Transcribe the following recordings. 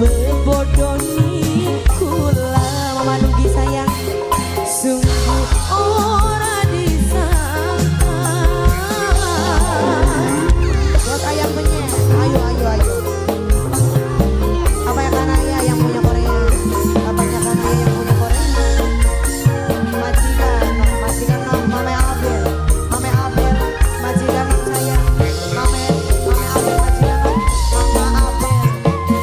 bebodoni kula mama Nugi sayang sungguh ora disangka. Buat ayam penyet, ayo. Apa ya Kanaya yang punya Korea? Bapaknya Kanaya yang punya Korea. Majikan nom, Mame Abel, majikan nom sayang, Mame Abel, majikan nom, Mama Abel,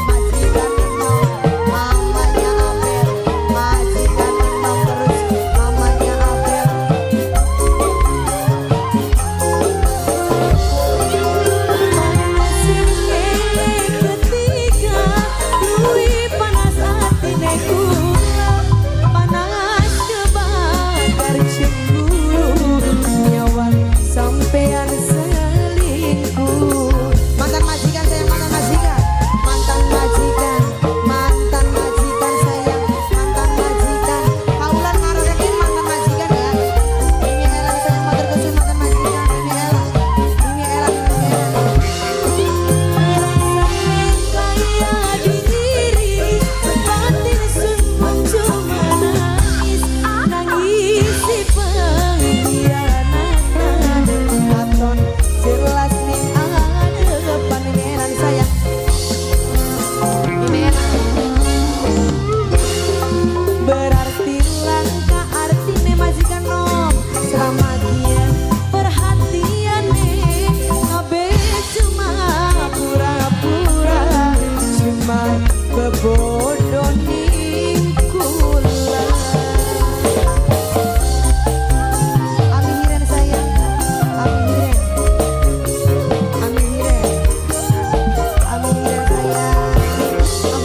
majikan nom, mamanya Abel, majikan nom terus, mamanya Abel. Ketika duwi panas atine kula, panas kebakar cemburu, nyawan sampean selingkuh. Mantan majikan sayang, mantan majikan sayang, mantan majikan. Kaulan ngarorekin mantan majikan ya. Ini elang sayang matur kesun mantan majikan, ini elang. Kaya diri batin sun muncul menangis, si pengkhianatan katon jelas nih depan ini elang sayang, ini elang. Berarti langka artine majikan nom selama dia perhatian kabeh cuma pura-pura, cuma bebodoni kula. Ami hiren sayang, ami hiren sayang.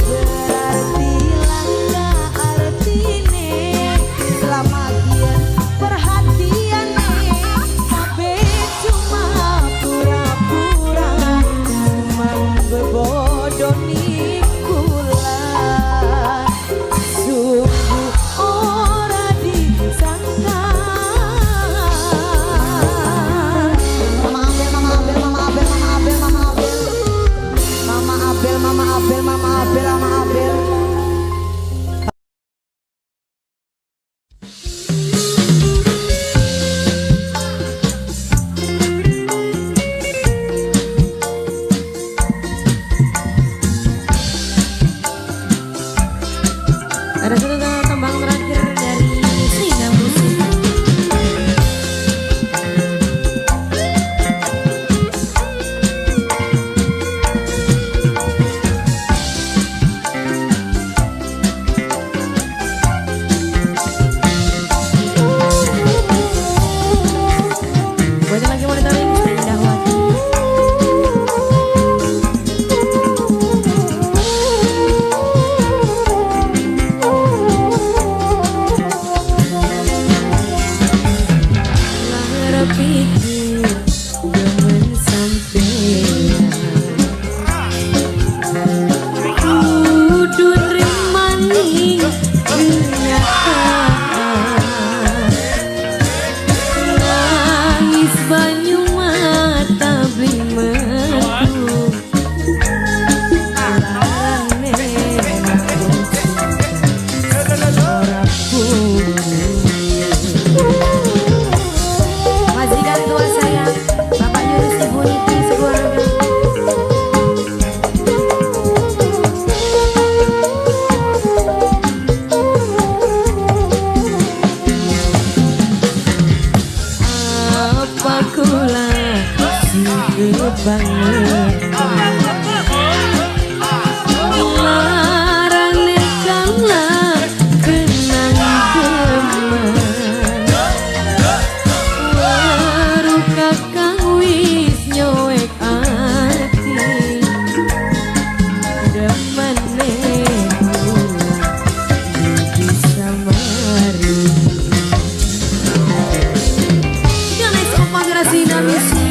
Berarti langka artine selama dia perhatian kabeh cuma pura-pura, cuma bebodoni kula. Sungguh ora disangka. Mama Abel. Ada satu tembang terakhir dari Sina Musik. Buat yang lagi mau ditawarin Indah Wati. Lara pikir jangan sampean kudu rimani kenyataan, nangis banyu mata blimetu, larane ora majikan tua sayang, Bapak Yunus Ibu Niti sekeluarga. Apa kula singgup banget larane kala kenang geman, waru kakang wis nyoek ati demane kula bisa mari. Ganes opa Grasina Musik.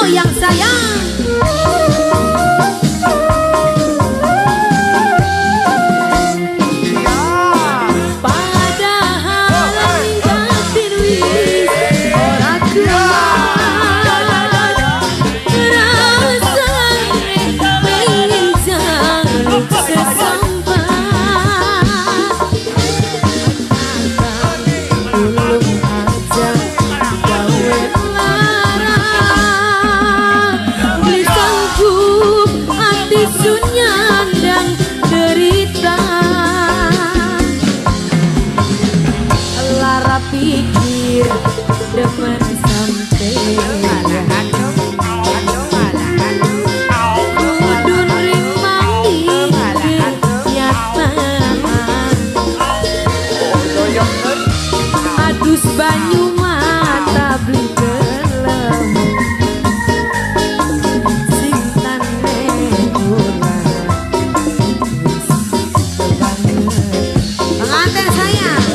goyang sayang. Pikir demen sampai kudu nrimani kenyataan adus banyu mata beli gelem sing tane bulan pengantin sayang.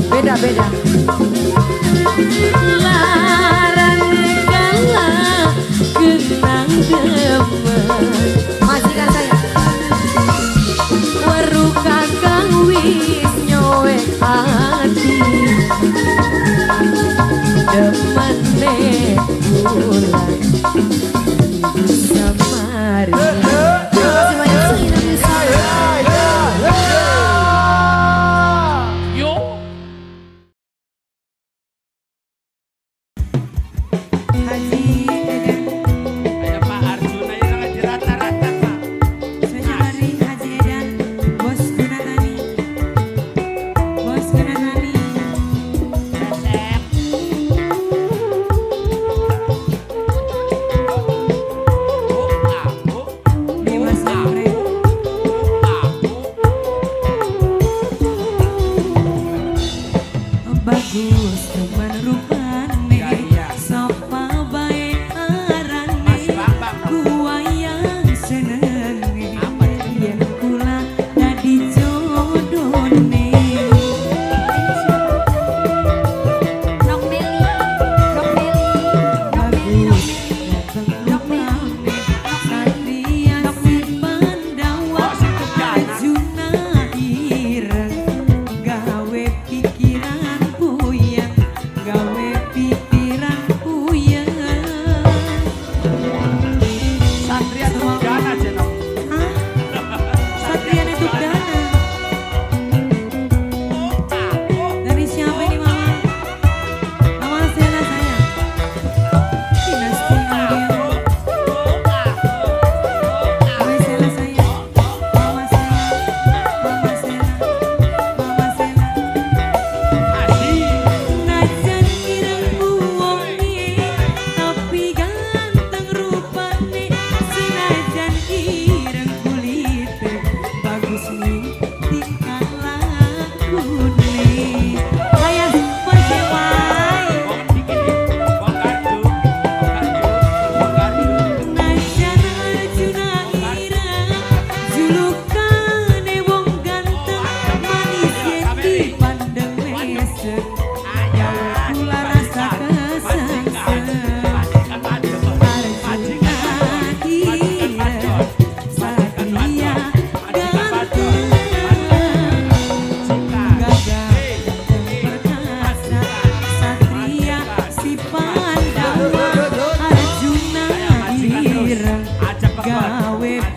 Beda-beda larang kalah kena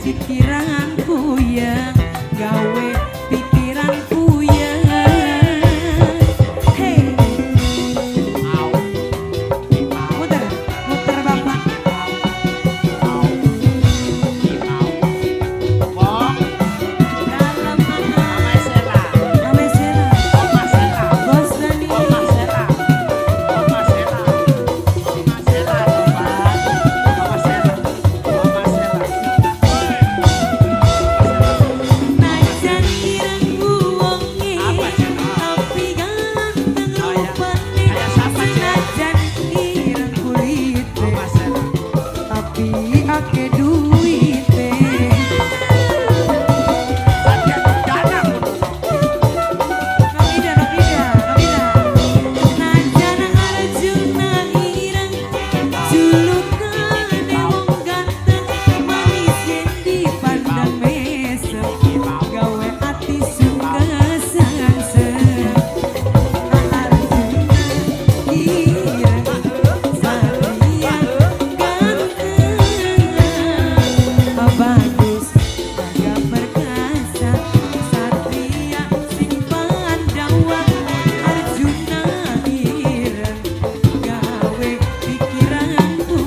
pikiranku yang gawe pikiranku yang hey muter muter bapak dalam Mama Sela Bos Dani najan irengku wonge tapi ganteng rupane najan ireng kulite tapi ake duite najan Arjuna ireng julukane wong ganteng manis yen dipandang mesem gawe ati sungkesan Arjuna ireng satria ganteng bagus gagah perkasa satria sing Pandawa Arjuna ireng gawe pikiranku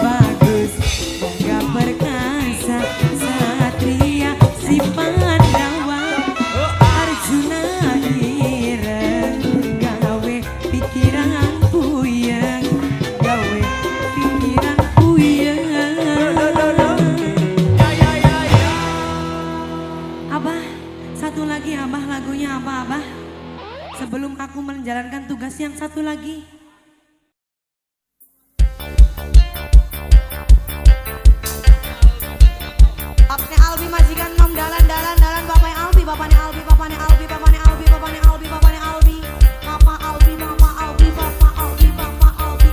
bagus gagah perkasa satria si Pandawa Arjuna ireng gawe pikiranku yang gawe pikiranku Abah, satu lagi Abah, lagunya apa Abah? Sebelum aku menjalankan tugas yang satu lagi. Bapaknya Albi majikan nom dalan bapaknya Albi bapaknya Albi bapaknya Albi bapaknya Albi bapaknya Albi bapaknya Albi Papa Albi Mama Albi Papa Albi Papa Albi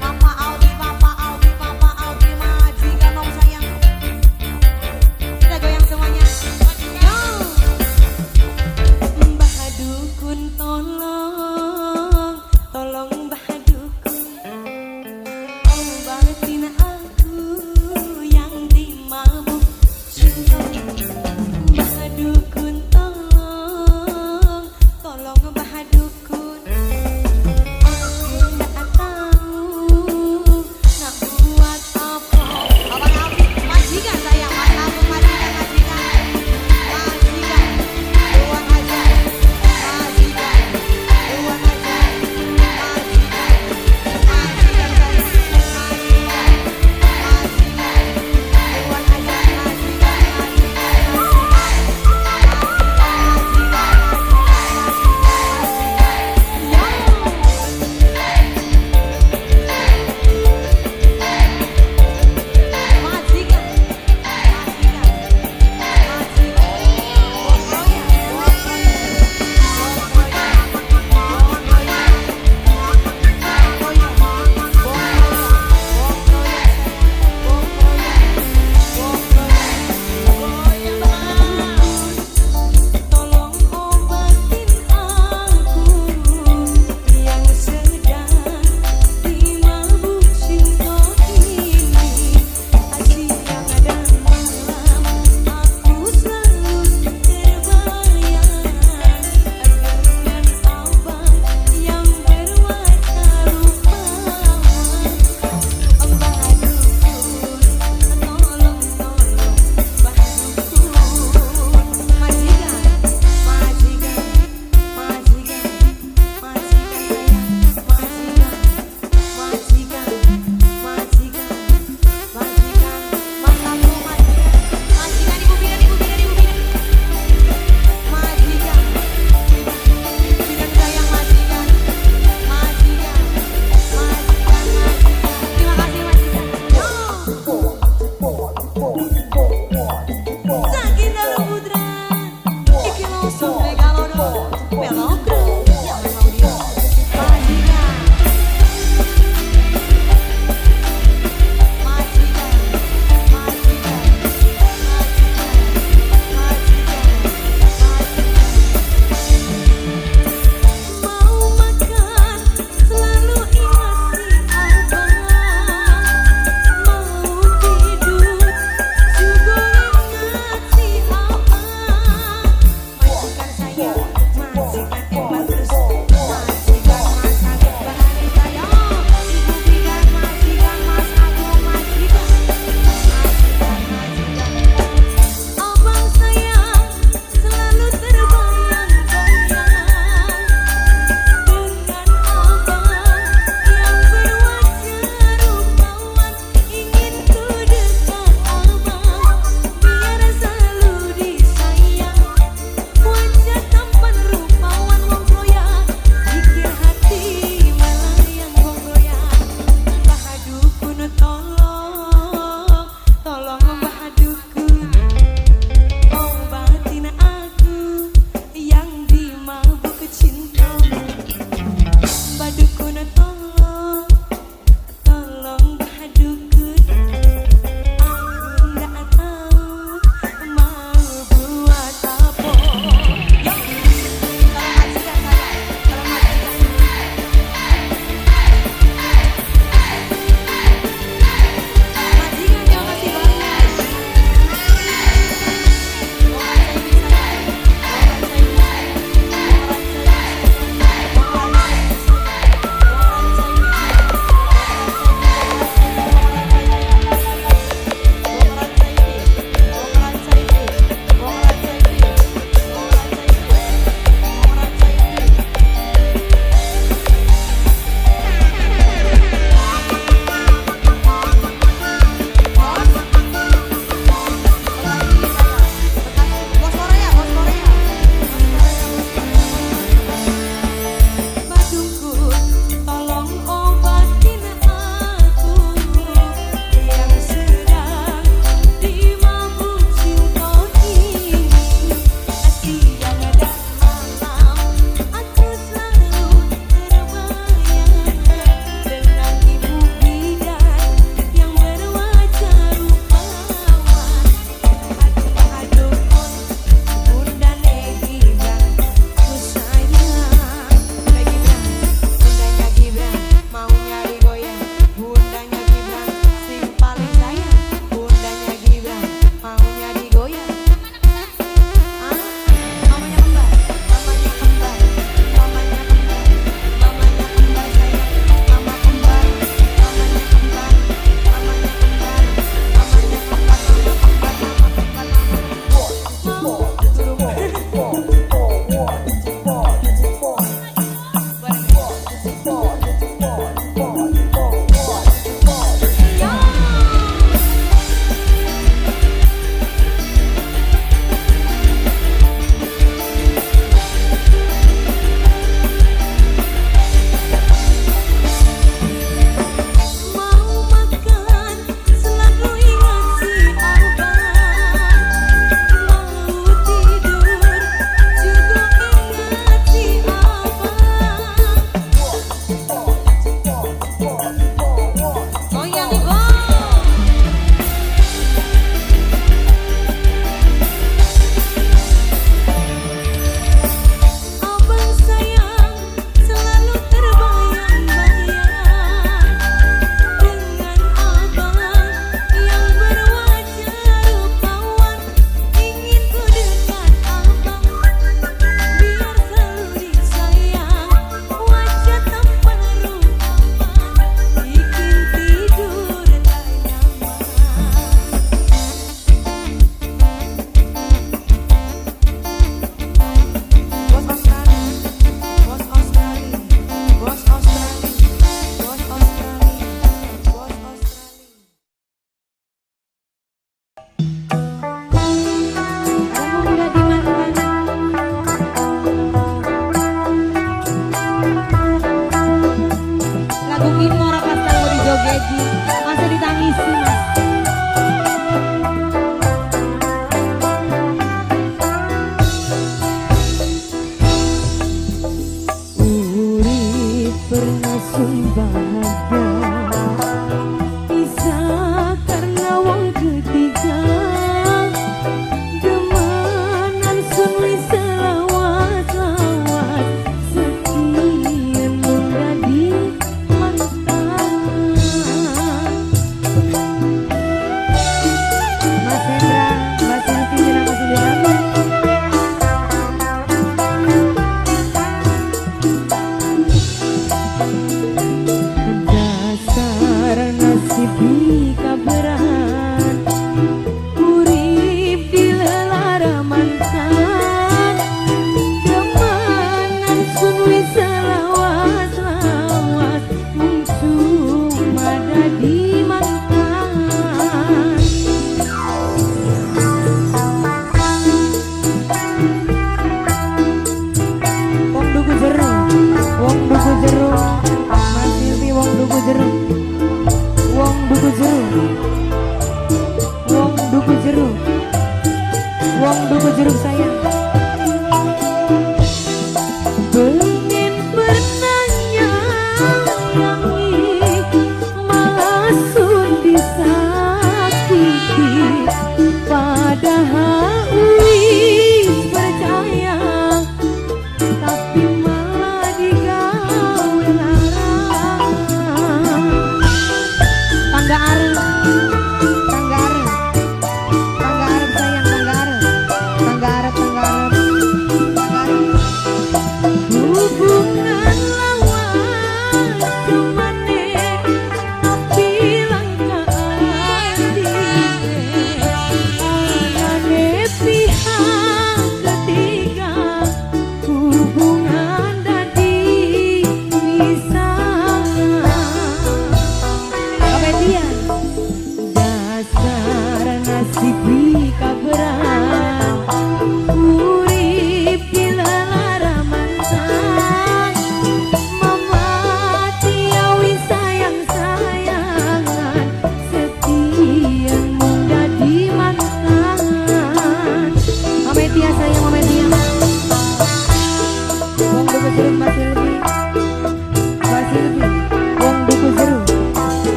Papa Albi Papa Albi Papa Albi majikan nom sayang kita goyang semuanya yo Mbah Dukun tolong Mbah Dukun obatin aku yang dimabuk Mbah Dukun tolong Mbah Dukun aku nggak tahu nak buat apa Abang Albi majikan sayang Mas Albi majikan uang aja majikan uang aja majikan Mau makan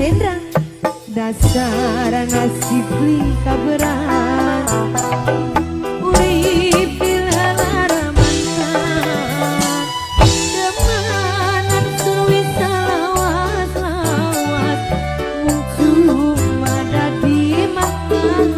Sendra dasar nasib li kaberan urip dilalar mantan demanan suwi salawas-lawas muncul mada di makan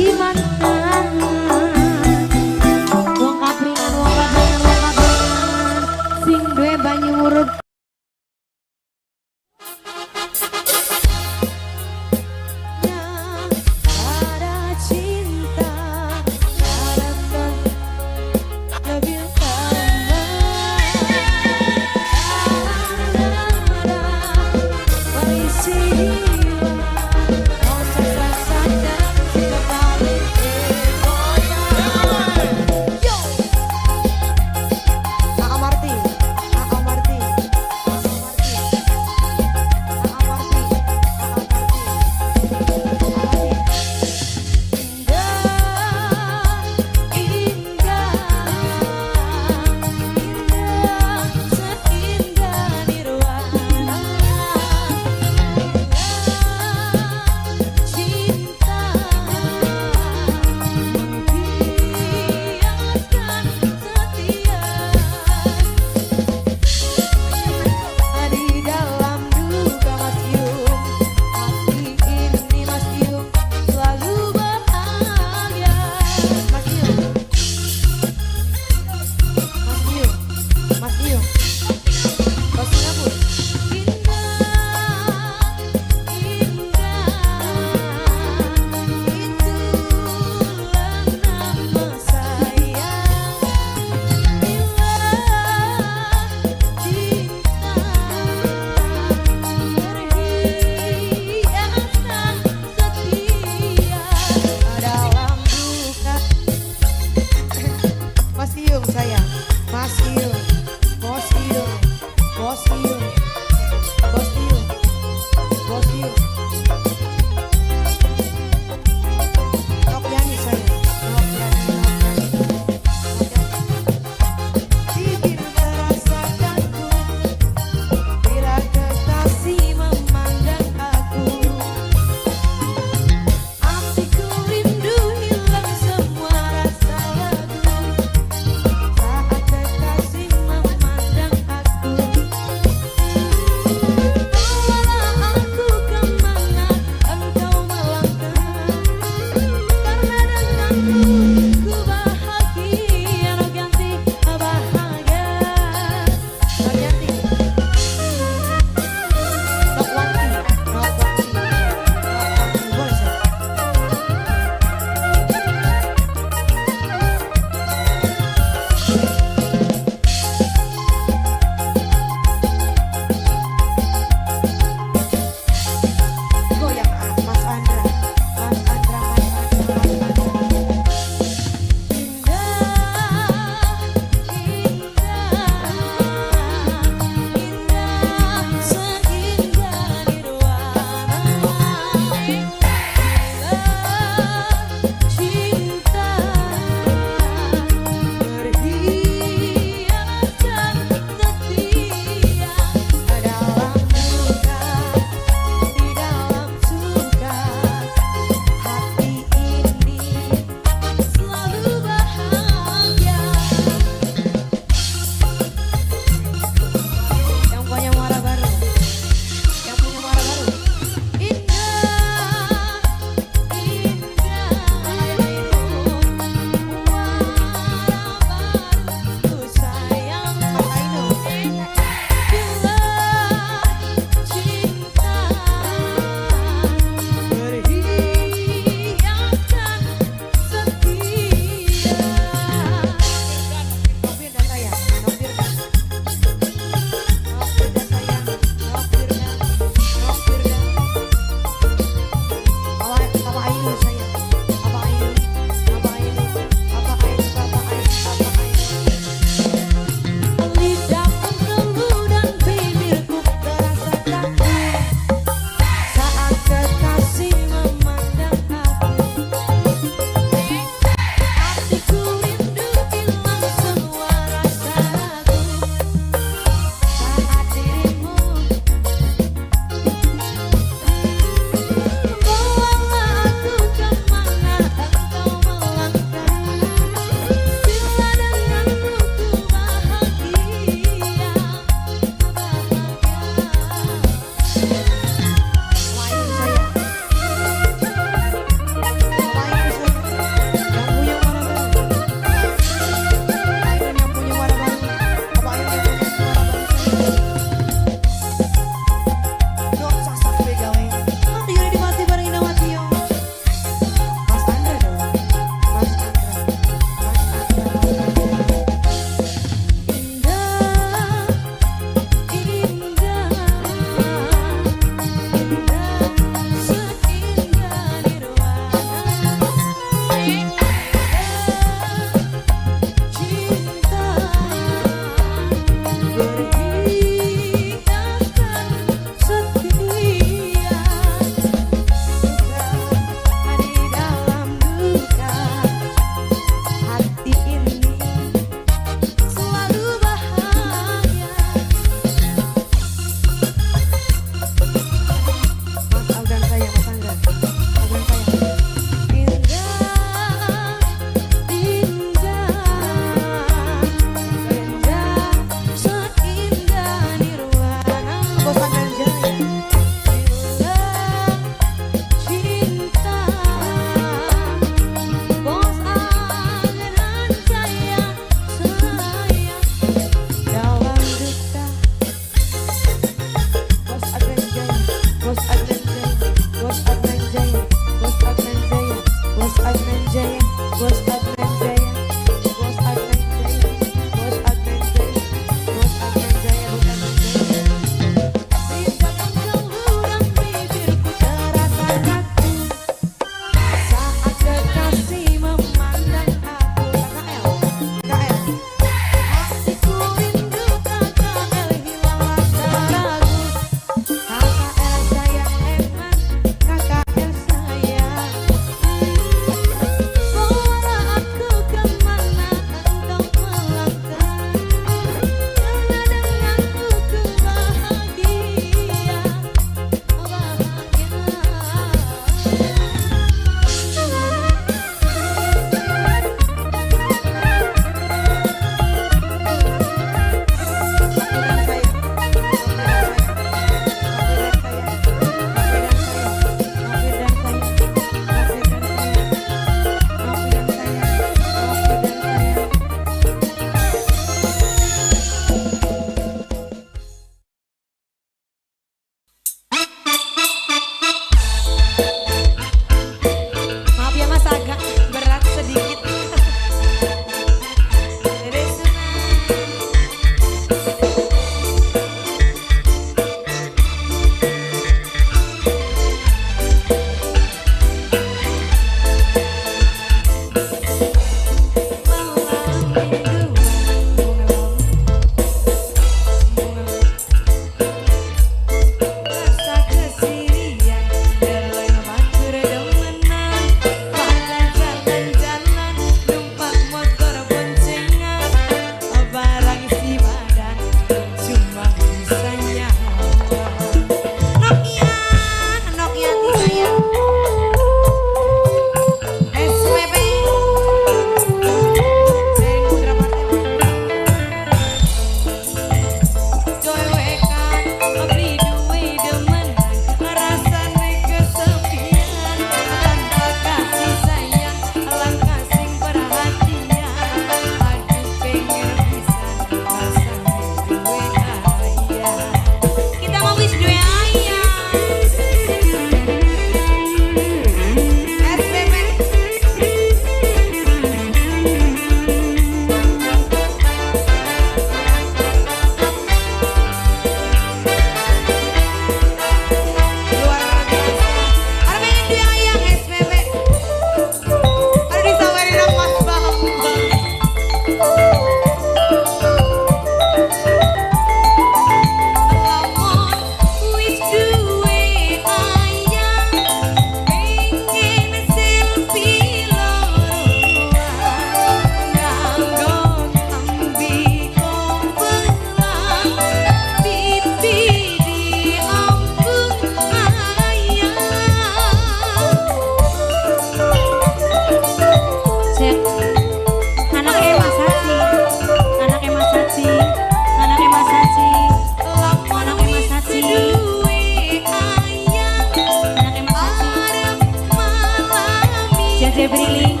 Jeje Briling,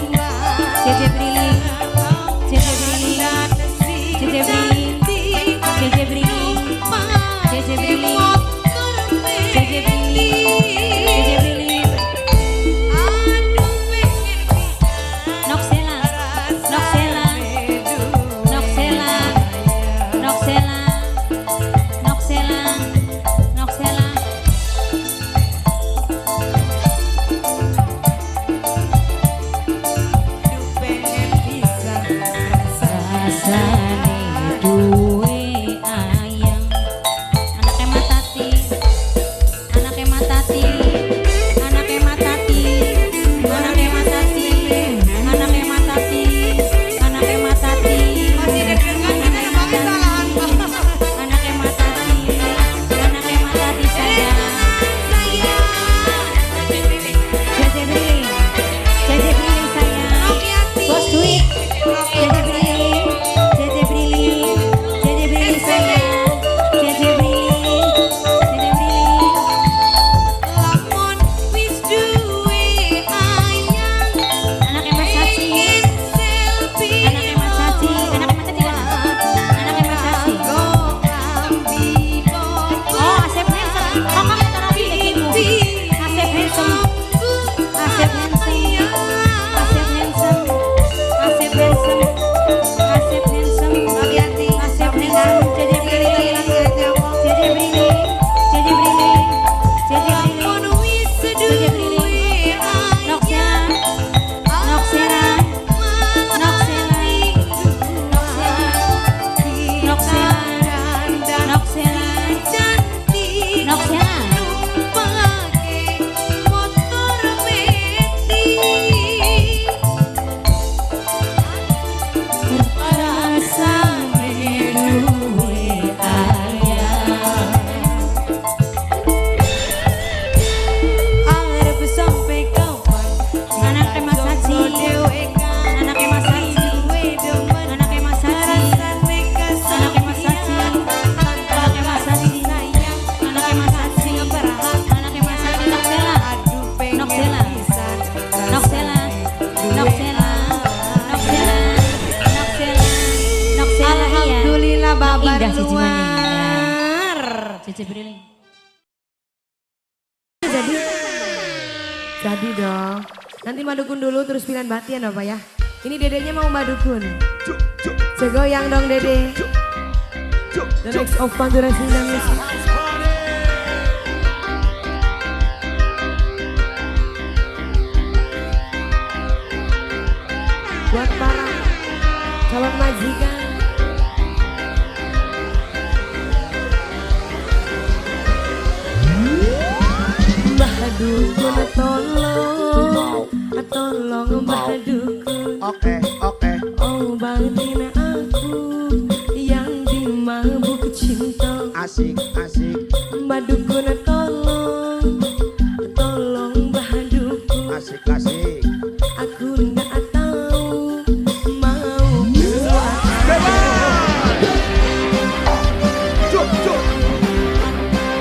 Jeje Briling, Jeje Briling, Jeje Briling, Jeje Briling, Jeje Briling, Jeje Briling, Noxela, Noxela, Noxela, Noxela, Noxela, Noxela. Rasane duwe ayang, anake matati, anake matati, anake matati, anake matati, anake matati, anake matati, masih deg-degan kita yang pakai salahan, anake matati, anake matati sayang, Jeje Briling, Jeje Briling sayang, Bos Duit, Jeje Briling, Jeje Briling, Jeje Briling sayang, Jeje Briling, Jeje Briling. Lamun wis duwe ayang, anake Mas Saci, anake Mas Saci, anake Mas Saci kan? Anake Mas Saci. Oh, Asep Handsome, kakak minta rapi lekimu. Asep Handsome, Asep Handsome, Asep Handsome, Asep Handsome, Asep Handsome, hati-hati, Asep Handsome, Jeje Briling, Jeje Briling, Jeje Briling, Jeje Briling, Jeje Briling, Noxela, Noxela, Noxela, Noxela, Noxela, Noxela, rasane duwe ayang, arep sampai kapan anake Mas Saci, anake Mas Saci, anake Mas Saci, anake Mas Saci, anake Mas Saci, anake Mas Saci, anake Mas Saci, Noxela, Noxela, Noxela, Noxela, Noxela, Noxela, Noxela. Alhamdulillah babar Indah siji maning. luar. Jeje Briling. Jadi dong. Nanti madukun dulu terus pilihan batian apa ya. Ini dedenya mau madukun. Segoyang dong dede. The next of Pantura Sindang Music. Buat para calon majikan. Mbah dukun tolong Mbah dukun. Oke. Obatin aku yang dimabuk cinta. Asik. Mbah dukun tolong Mbah dukun. Asik. Aku nggak tahu mau buat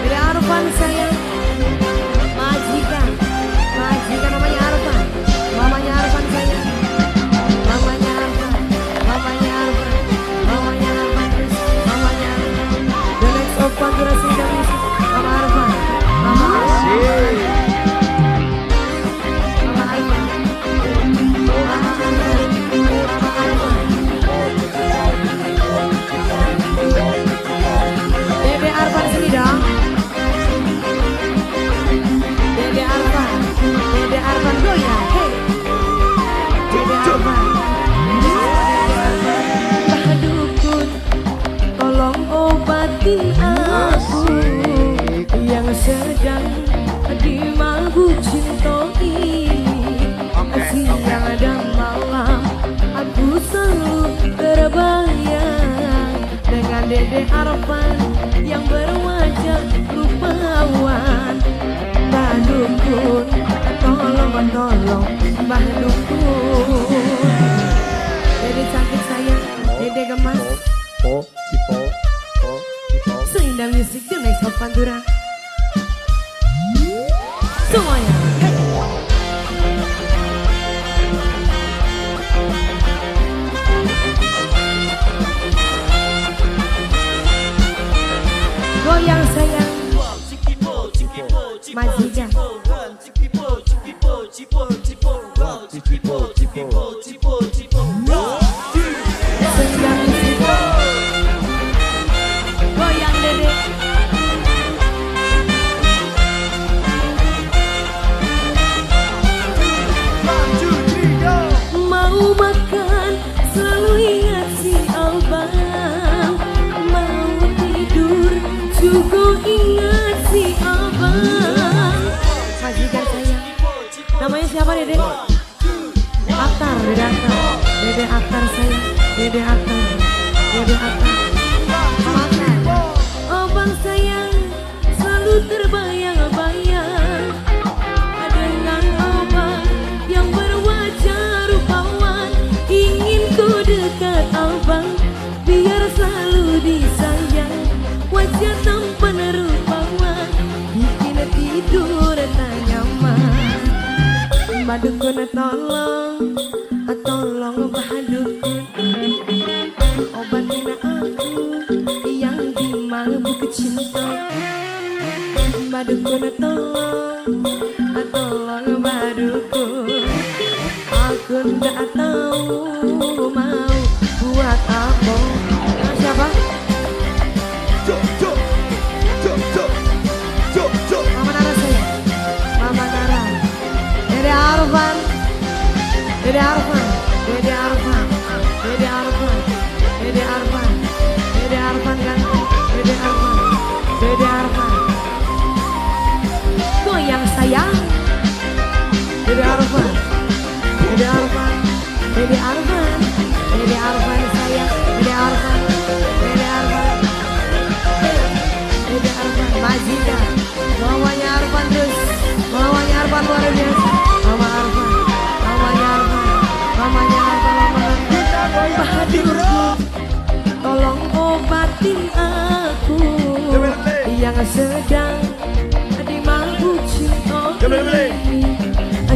Dede Arfan sayang, majikan namanya Arfan, mamanya Arfan sayang, mamanya Arfan, mamanya Arfan, mamanya Arfan, mamanya Arfan. The next of Pantura Sindang Music, Mama Arfan, Mama Arfan, Mama Arfan, Mama Arfan, Mama Arfan. Dede Arfan sini dong. Dede Arfan goyang, hey. Dede Arfan, Mbah dukun, tolong obatin aku yang sedang dimabuk cinta ini. Siang dan malam aku selalu terbayang dengan Dede Arfan yang berwajah rupawan. Mbah dukun, tolong Mbah dukun. Dede cantik sayang, Dede gemas. Cipo. Seindah musik the next of Pantura. Semuanya. Sedang cipo. Goyang dede. Mau makan selalu ingat si abang, mau tidur juga ingat si abang. Majikan saya, namanya siapa dede? Aktar, dede Aktar, dede Aktar saya, dede Aktar, dede Aktar. Makan. Abang sayang selalu terbayang-bayang dengan abang yang berwajah rupawan. Ingin ku dekat abang biar selalu disayang. Wajah tampan rupawan bikin tidur tak nyaman. Badukun tolong, tolong badukun, obatin aku yang dimabuk cinta. Badukun tolong, tolong badukun, aku nggak tahu mau buat apa. Siapa? Mama Nara saya, Mama Nara, Dede Arfan, Dede Arfan, Dede Arfan, Dede Arfan, Dede Arfan, Dede Arfan ganteng, Dede Arfan, Dede Arfan. Goyang sayang, Dede Arfan, Dede Arfan, Dede Arfan, Dede Arfan sayang, Dede Arfan, Dede Arfan, Dede Arfan, majikan, mamanya Arfan terus, mamanya Arfan luar biasa, mama Arfan, mamanya Arfan, mamanya Arfan, mamanya Bahadurku, tolong obatin aku yang sedang dimabuk cinta ini.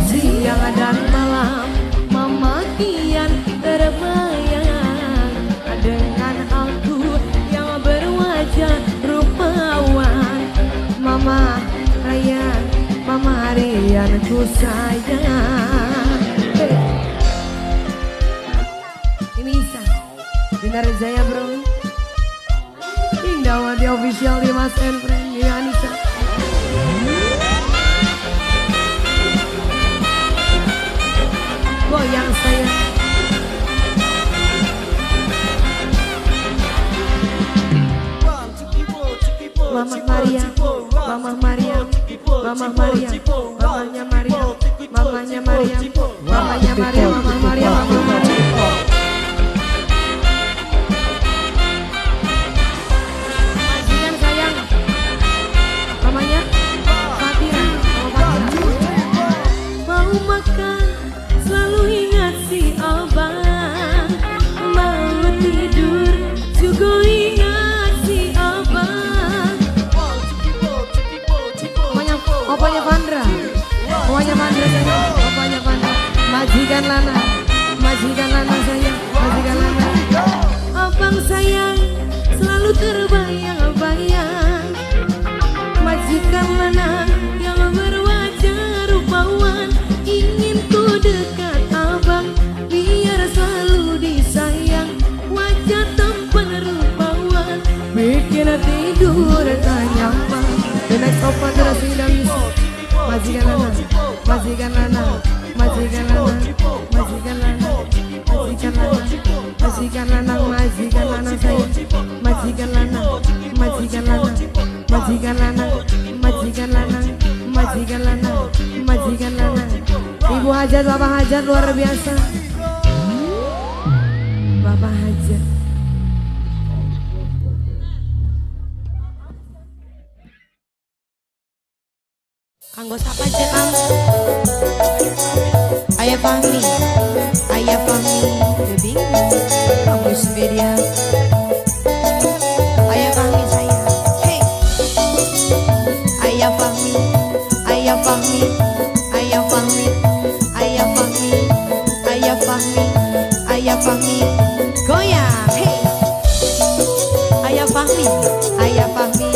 Siang dan malam mama kian terbayang dengan aku yang berwajah rupawan. Mama Rian, Mama Rian ku sayang. Ini Isa Bina Jaya bro, Indawati official di Mas and Friend, ini Anissa. Goyang saya, Mama Maria, Mama Maria, Mama Maria, mamanya Maria, mamanya Maria, mamanya Maria, Mama Maria, Mama Maria. Majikan sayang, mamanya Fatira, Mama Fatira. Mau makan selalu ingat si abang, mau tidur juga ingat si abang. Opanya Vandra, opanya Vandra saya, opanya Vandra. Majikan Lana, majikan Lana saya, majikan Lana. Abang sayang selalu terbayang-bayang, majikan Lana yang berwajah rupawan. Ingin ku dekat abang biar selalu disayang. Wajah tampan rupawan bikin tidur tak nyaman. The next open terus tidak bisa. Majikan Lana, majikan Lana, majikan Lana, majikan Lana, majikan Lana, majikan Lana, majikan Lana saya, majikan Lana, majikan Lana, majikan Lana, majikan Lana, majikan Lana, majikan Lana. Ibu Hajat, Bapak Hajat luar biasa. Bapak Hajat. Kanggo sapa Am? Ayah Fahmi, Ayah Fahmi, bingung, kampus media. Ayah Fahmi saya, hey. Ayah Fahmi, Ayah Fahmi, Ayah Fahmi, Ayah Fahmi, Ayah Fahmi, Ayah Fahmi, goyang, hey. Ayah Fahmi, Ayah Fahmi,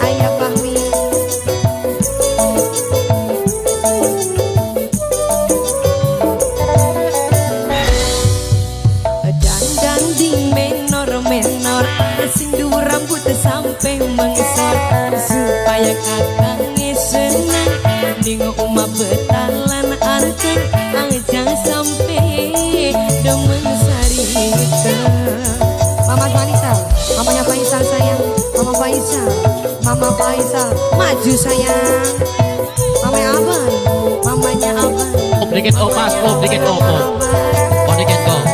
Ayah Fahmi. maju sayang. Mamanya Abang, mamanya Abang. Om dikit om mas, om dikit om. Om dikit om.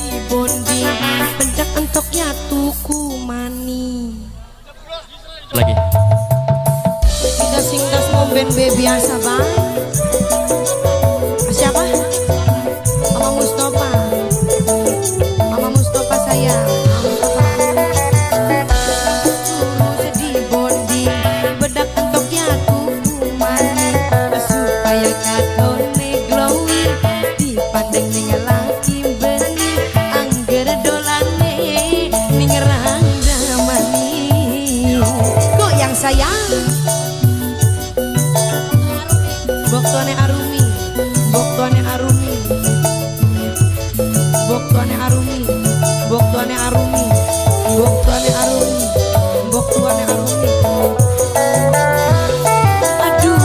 Di bondi pendak entoknya tuku mani. Lagi. Kita singkas mau band biasa bang. Siapa? Mama Mustafa. Mama Mustafa sayang. Sedih bondi bedak entoknya tuku mani supaya katone glowing dipandang ning laki beni angger dolane ning randamani. Kok yang sayang? Boktuane Arumi, boktuane Arumi, boktuane Arumi, boktuane Arumi, boktuane Arumi, boktuane Arumi. Aduh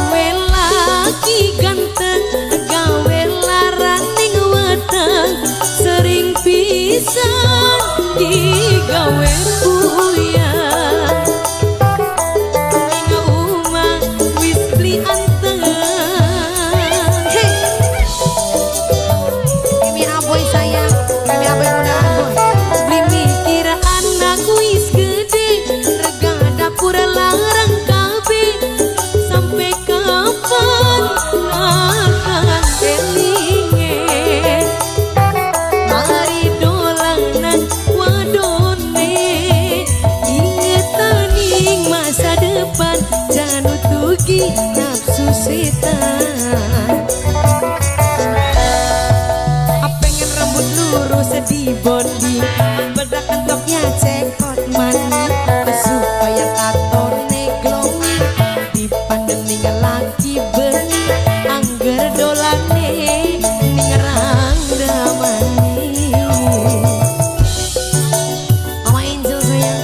laki ganteng, gawe laraning weteng, sering pisan digawe puyang. Nafsu setan pengen rambut lurus sedih bondi bedak entoknya cekot mani supaya katone glowing dipandang ning laki beni angger dolane ning randamani. Mama Angel sayang,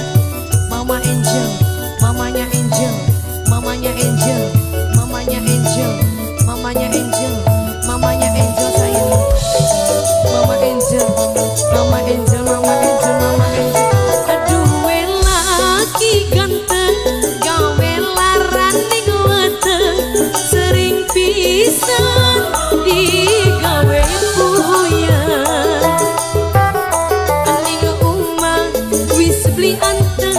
Mama Angel, mamanya Angel, mamanya Angel, mamanya Angel, mamanya Angel, mamanya Angel sayang. Mama Angel, Mama Angel, Mama Angel, Mama Angel. Aduh laki ganteng, gawe laraning weteng, sering pisan digawe puyang. Ning omah wis beli anteng.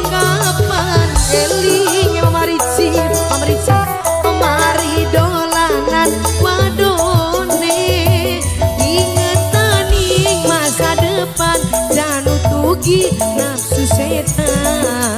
Kapan eling Mama Ritsi, Mama Ritsi, mari dolanan wadone ingetan ing masa depan jangan utugi nafsu setan.